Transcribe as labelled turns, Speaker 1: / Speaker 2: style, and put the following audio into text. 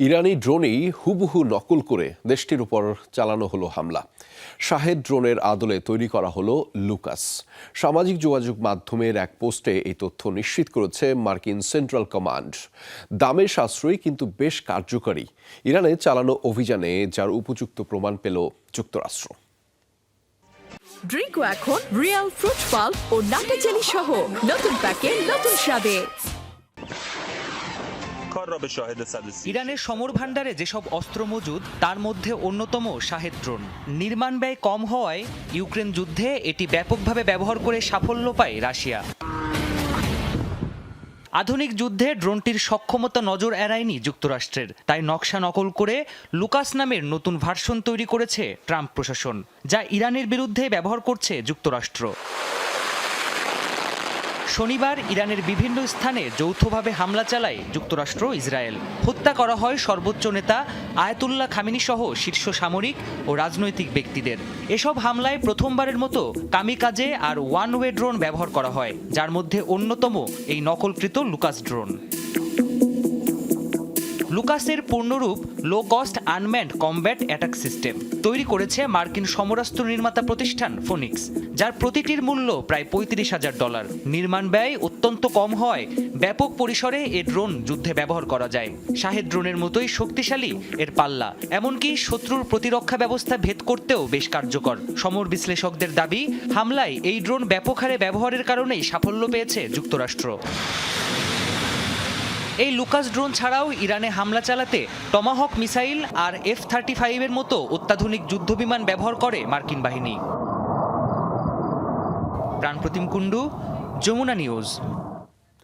Speaker 1: ইরানি ড্রোনই হুবহু নকল করে দেশটির উপর চালানো হলো হামলা। শাহেদ ড্রোনের আদলে তৈরি করা হলো লুকাস। সামাজিক যোগাযোগ মাধ্যমের এক পোস্টে এই তথ্য নিশ্চিত করেছে মার্কিন সেন্ট্রাল কমান্ড। দামে সাশ্রয়ী কিন্তু বেশ কার্যকরী ইরানে চালানো অভিযানে যার উপযুক্ত প্রমাণ পেল যুক্তরাষ্ট্র।
Speaker 2: ড্রিঙ্কও এখন রিয়েল ফ্রুট পাল্প ও নাটা জেলি সহ নতুন প্যাকে নতুন স্বাদে।
Speaker 3: ইরানের সমর ভান্ডারে যেসব অস্ত্র মজুদ তার মধ্যে অন্যতম শাহেদ ড্রোন। নির্মাণ ব্যয় কম হওয়ায় ইউক্রেন যুদ্ধে এটি ব্যাপকভাবে ব্যবহার করে সাফল্য পায় রাশিয়া। আধুনিক যুদ্ধে ড্রোনটির সক্ষমতা নজর এড়ায়নি যুক্তরাষ্ট্রের, তাই নকশা নকল করে লুকাস নামের নতুন ভার্সন তৈরি করেছে ট্রাম্প প্রশাসন, যা ইরানের বিরুদ্ধে ব্যবহার করছে যুক্তরাষ্ট্র। শনিবার ইরানের বিভিন্ন স্থানে যৌথভাবে হামলা চালায় যুক্তরাষ্ট্র ইসরায়েল। হত্যা করা হয় সর্বোচ্চ নেতা আয়াতুল্লাহ খামেনি সহ শীর্ষ সামরিক ও রাজনৈতিক ব্যক্তিদের। এসব হামলায় প্রথমবারের মতো কামিকাজে আর ওয়ান ওয়ে ড্রোন ব্যবহার করা হয়, যার মধ্যে অন্যতম এই নকলকৃত লুকাস ড্রোন। লুকাসের পূর্ণরূপ low cost unmanned combat attack system তৈরি করেছে মার্কিন সমরাস্ত্র নির্মাতা প্রতিষ্ঠান ফোনিক্স, যার প্রতিটির মূল্য প্রায় $35,000। নির্মাণ ব্যয় অত্যন্ত কম হয় ব্যাপক পরিসরে এ ড্রোন যুদ্ধে ব্যবহার করা যায়। শাহেদ ড্রোনের মতোই শক্তিশালী এর পাল্লা, এমনকি শত্রুর প্রতিরক্ষা ব্যবস্থা ভেদ করতেও বেশ কার্যকর। সমর বিশ্লেষকদের দাবি, হামলায় এই ড্রোন ব্যাপক হারে ব্যবহারের কারণেই সাফল্য পেয়েছে যুক্তরাষ্ট্র। এই লুকাস ড্রোন ছাড়াও ইরানে হামলা চালাতে টমাহক মিসাইল আর F-35 এর মতো অত্যাধুনিক যুদ্ধবিমান ব্যবহার করে মার্কিন বাহিনী। প্রাণপ্রতিম কুণ্ডু, যমুনা নিউজ।